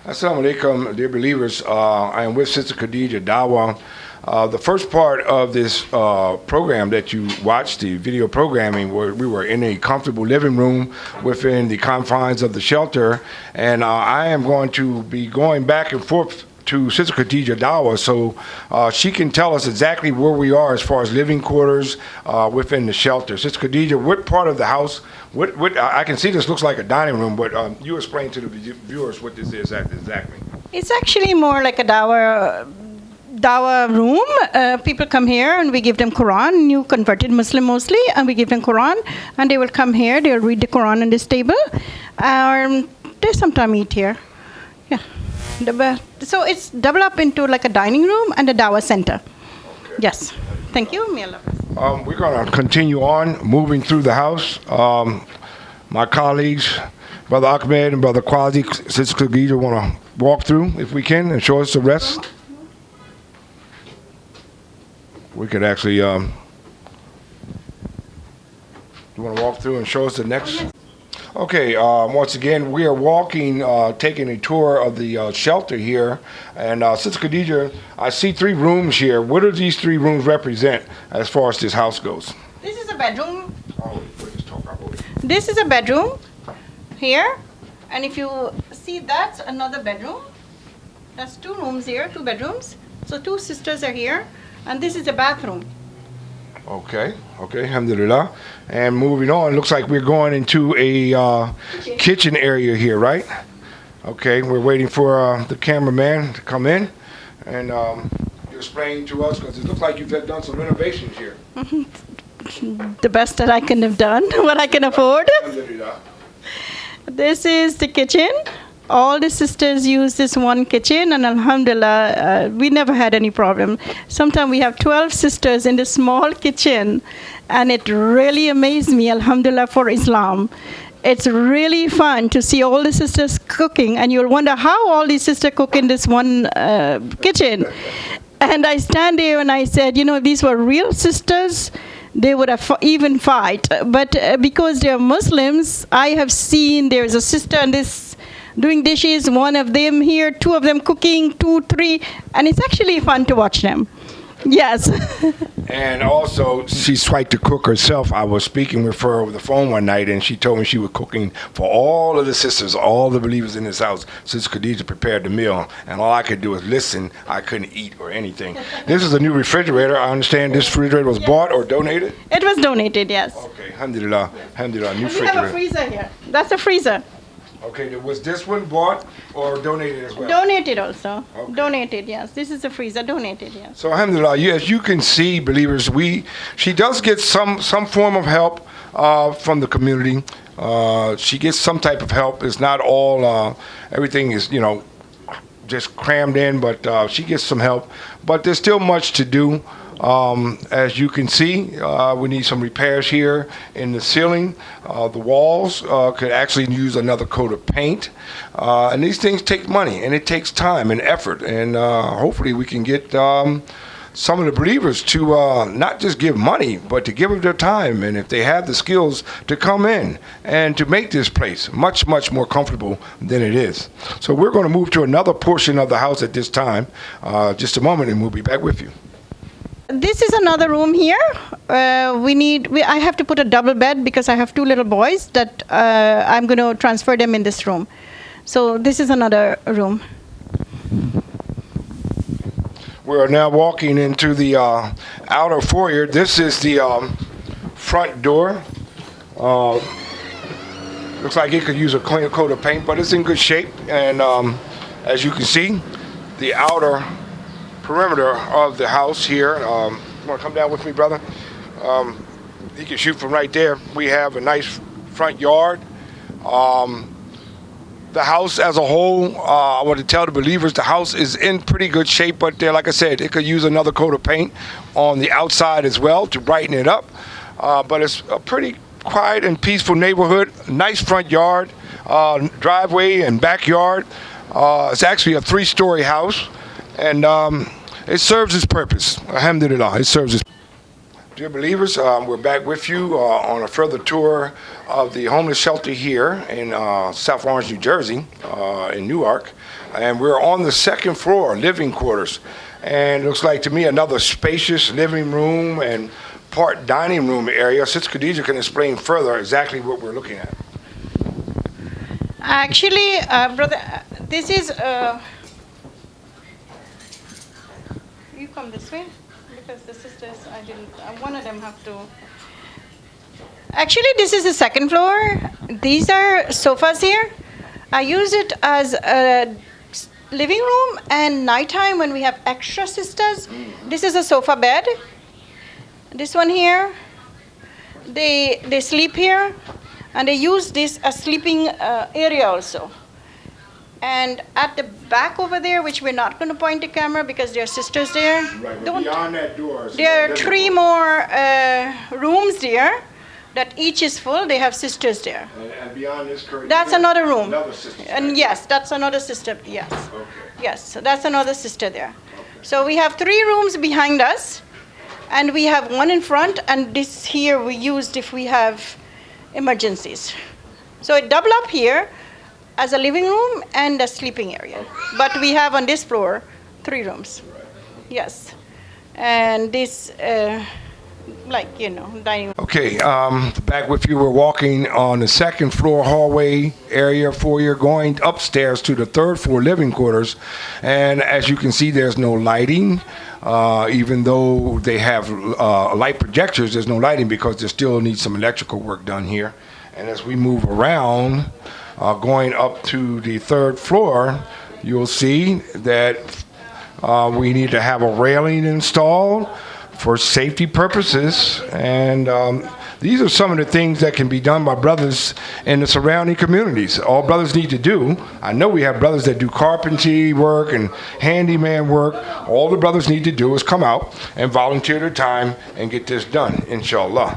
Assalamu alaikum, dear believers. I am with Sister Khadijah Dawah. The first part of this program that you watched, the video programming, where we were in a comfortable living room within the confines of the shelter, and I am going to be going back and forth to Sister Khadijah Dawah so she can tell us exactly where we are as far as living quarters within the shelter. Sister Khadijah, what part of the house, I can see this looks like a dining room, but you explain to the viewers what this is exactly. It's actually more like a Dawah room. People come here and we give them Quran, new converted Muslim mostly, and we give them Quran, and they will come here, they'll read the Quran on this table. They sometimes eat here. Yeah. So it's developed into like a dining room and a Dawah center. Okay. Yes. Thank you. We're going to continue on moving through the house. My colleagues, Brother Ahmed and Brother Quasi, Sister Khadijah, want to walk through, if we can, and show us the rest. We could actually, you want to walk through and show us the next? Okay, once again, we are walking, taking a tour of the shelter here. And Sister Khadijah, I see 3 rooms here. What do these 3 rooms represent as far as this house goes? This is a bedroom. Oh, we'll just talk about it. This is a bedroom here. And if you see, that's another bedroom. That's 2 rooms here, 2 bedrooms. So 2 sisters are here. And this is a bathroom. Okay, alhamdulillah. And moving on, looks like we're going into a kitchen area here, right? Okay, we're waiting for the cameraman to come in and explain to us, because it looks like you've done some renovations here. The best that I can have done, what I can afford. Alhamdulillah. This is the kitchen. All the sisters use this one kitchen, and alhamdulillah, we never had any problem. Sometimes we have 12 sisters in this small kitchen, and it really amazed me, alhamdulillah, for Islam. It's really fun to see all the sisters cooking, and you'll wonder how all these sisters cook in this one kitchen. And I stand there and I said, if these were real sisters, they would have even fight. But because they're Muslims, I have seen there's a sister in this doing dishes, one of them here, 2 of them cooking, 2, 3, and it's actually fun to watch them. Yes. And also, she's quite the cook herself. I was speaking with her over the phone one night, and she told me she was cooking for all of the sisters, all the believers in this house. Sister Khadijah prepared the meal, and all I could do was listen. I couldn't eat or anything. This is a new refrigerator. I understand this refrigerator was bought or donated? It was donated, yes. Okay, alhamdulillah, alhamdulillah, new We refrigerator. have a freezer here. That's a freezer. Okay, was this one bought or donated as well? Donated also. Okay. Donated, yes. This is a freezer, donated, yes. So alhamdulillah, as you can see, believers, she does get some form of help from the community. She gets some type of help. It's not all, everything is, just crammed in, but she gets some help. But there's still much to do. As you can see, we need some repairs here in the ceiling. The walls could actually use another coat of paint. And these things take money, and it takes time and effort. And hopefully we can get some of the believers to not just give money, but to give them their time. And if they have the skills, to come in and to make this place much, much more comfortable than it is. So we're going to move to another portion of the house at this time. Just a moment, and we'll be back with you. This is another room here. I have to put a double bed because I have 2 little boys that I'm going to transfer them in this room. So this is another room. We are now walking into the outer foyer. This is the front door. Looks like it could use a clean coat of paint, but it's in good shape. And as you can see, the outer perimeter of the house here. You want to come down with me, brother? You can shoot from right there. We have a nice front yard. The house as a whole, I want to tell the believers the house is in pretty good shape, but like I said, it could use another coat of paint on the outside as well to brighten it up. But it's a pretty quiet and peaceful neighborhood. Nice front yard, driveway and backyard. It's actually a 3-story house, and it serves its purpose. Alhamdulillah, it serves its Dear believers, we're back with you on a further tour of the homeless shelter here in South Orange, New Jersey, in Newark. And we're on the second floor, living quarters. And it looks like to me another spacious living room and part dining room area. Sister Khadijah can explain further exactly what we're looking at. Actually, brother, this is. You come this way because the sisters, I didn't. One of them have to. Actually, this is the second floor. These are sofas here. I use it as a living room, and nighttime when we have extra sisters. This is a sofa bed. This one here. They sleep here, and they use this as sleeping area also. And at the back over there, which we're not going to point the camera because there are sisters there. Right, but beyond that door. There are 3 more rooms there that each is full. They have sisters there. And beyond this curtain. That's another room. Another sister. And yes, that's another sister. Yes. Okay. Yes, so that's another sister there. Okay. So we have 3 rooms behind us, and we have 1 in front, and this here we used if we have emergencies. So it double up here as a living room and a sleeping area. Okay. But we have on this floor 3 rooms. Right. Yes. And this, dining room. Okay, back with you. We're walking on the second floor hallway area foyer, going upstairs to the third floor living quarters. And as you can see, there's no lighting. Even though they have light projectors, there's no lighting because there still needs some electrical work done here. And as we move around, going up to the third floor, you'll see that we need to have a railing installed for safety purposes. And these are some of the things that can be done by brothers in the surrounding communities. All brothers need to do. I know we have brothers that do carpentry work and handyman work. All the brothers need to do is come out and volunteer their time and get this done, inshallah.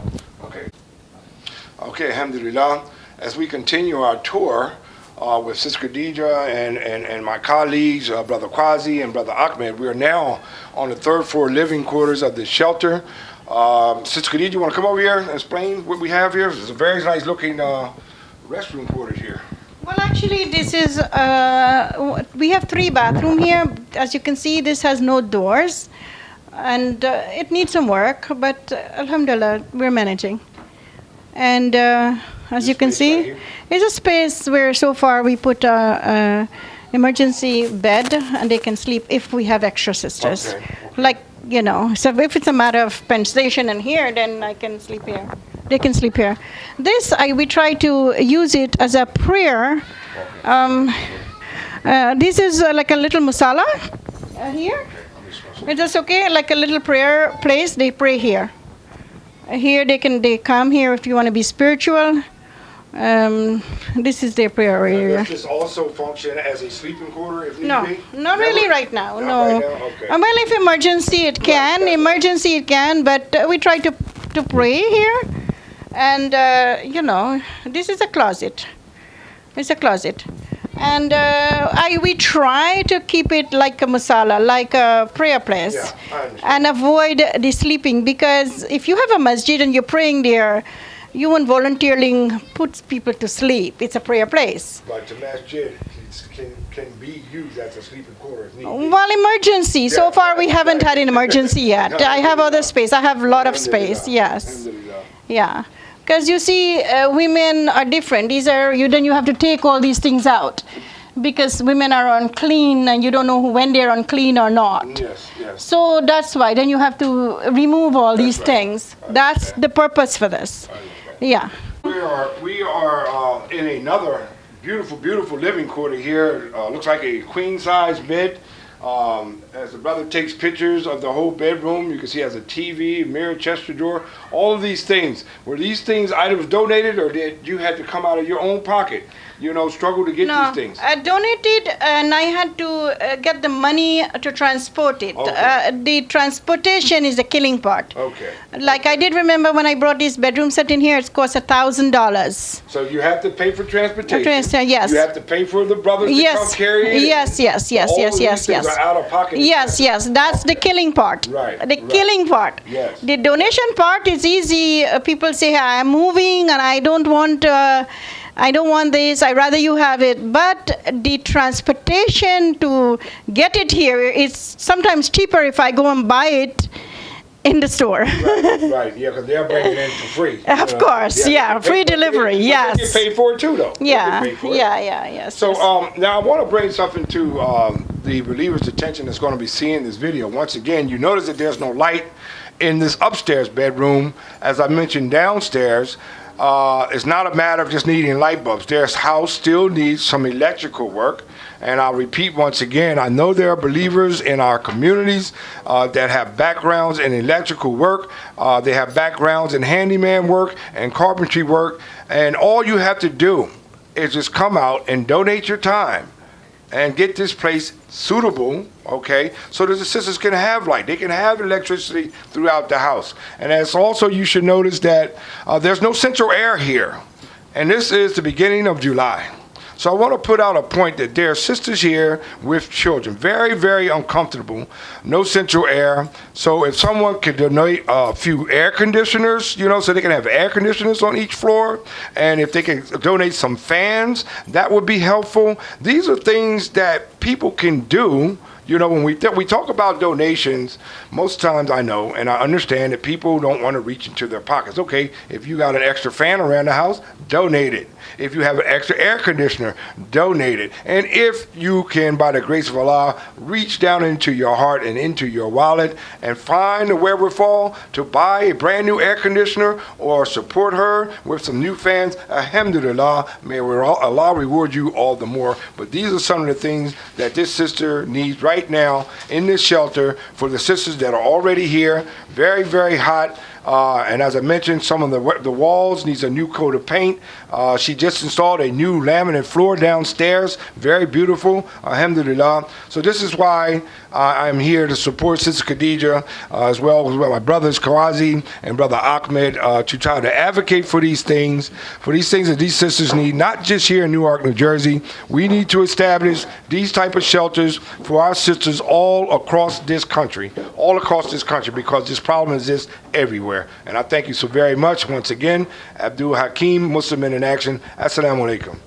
Okay, alhamdulillah. As we continue our tour with Sister Khadijah and my colleagues, Brother Qazi and Brother Ahmed, we are now on the third floor living quarters of the shelter. Sister Khadijah, you want to come over here and explain what we have here? It's a very nice looking restroom quarters here. Well, actually, this is, we have 3 bathrooms here. As you can see, this has no doors. And it needs some work, but alhamdulillah, we're managing. And as you can see, it's a space where so far we put a emergency bed and they can sleep if we have extra sisters. Okay. Like, so if it's a matter of penetration in here, then I can sleep here. They can sleep here. This, we try to use it as a prayer. This is like a little musala here. Is this okay? Like a little prayer place, they pray here. Here they come here if you want to be spiritual. This is their prayer area. Does this also function as a sleeping quarter if need be? No, not really right now. Not no. Right now? Okay. Well, if emergency it can. Emergency it can, but we try to pray here. And, this is a closet. It's a closet. And we try to keep it like a masala, like a prayer place, and avoid the sleeping, because if you have a masjid and you're praying there, you won't voluntarily put people to sleep. It's a prayer place. But the masjid can be used as a sleeping quarter if need be. Well, emergency. So far we haven't had an emergency yet. I have other space. I have a lot of space. Yes. Yeah. Because you see, women are different. Then you have to take all these things out, because women are unclean and you don't know when they're unclean or not. Yes. So that's why. Then you have to remove all these things. That's the purpose for this. Yeah. We are in another beautiful living quarter here. Looks like a queen size bed. As the brother takes pictures of the whole bedroom, you can see it has a TV, mirror, chest drawer, all of these things. Were these things items donated, or did you have to come out of your own pocket struggle to get No, these things? I donated and I had to get the money to transport it. Okay. The transportation is the killing part. Okay. Like I did remember when I brought this bedroom set in here, it cost $1,000. So you have to pay for transportation. Yes. You have to pay for the brothers to come carry it. Yes. All of these things are out of pocket. Yes. That's the killing part. Right. The killing part. Yes. The donation part is easy. People say, I'm moving and I don't want this. I'd rather you have it. But the transportation to get it here is sometimes cheaper if I go and buy it in the store. Right, yeah, because they're bringing it in for free. Of course, free delivery, yes. They get paid for it too, though. Yeah. So now I want to bring something to the believer's attention that's going to be seeing this video. Once again, you notice that there's no light in this upstairs bedroom. As I mentioned downstairs, it's not a matter of just needing light bulbs. Their house still needs some electrical work. And I'll repeat once again, I know there are believers in our communities that have backgrounds in electrical work. They have backgrounds in handyman work and carpentry work. And all you have to do is just come out and donate your time and get this place suitable, okay, so that the sisters can have light. They can have electricity throughout the house. And as also you should notice that there's no central air here. And this is the beginning of July. So I want to put out a point that there are sisters here with children, very, very uncomfortable, no central air. So if someone could donate a few air conditioners, so they can have air conditioners on each floor, and if they can donate some fans, that would be helpful. These are things that people can do. When we talk about donations, most times I know and I understand that people don't want to reach into their pockets. Okay, if you got an extra fan around the house, donate it. If you have an extra air conditioner, donate it. And if you can, by the grace of Allah, reach down into your heart and into your wallet and find the wherewithal to buy a brand new air conditioner or support her with some new fans, alhamdulillah, may Allah reward you all the more. But these are some of the things that this sister needs right now in this shelter for the sisters that are already here. Very, very hot. And as I mentioned, some of the walls needs a new coat of paint. She just installed a new laminate floor downstairs. Very beautiful, alhamdulillah. So this is why I'm here to support Sister Khadijah, as well as my brothers Kawazi and Brother Ahmed, to try to advocate for these things that these sisters need, not just here in Newark, New Jersey. We need to establish these type of shelters for our sisters all across this country, because this problem exists everywhere. And I thank you so very much once again. Abdul Hakim, Muslim in Action. Assalamu alaikum.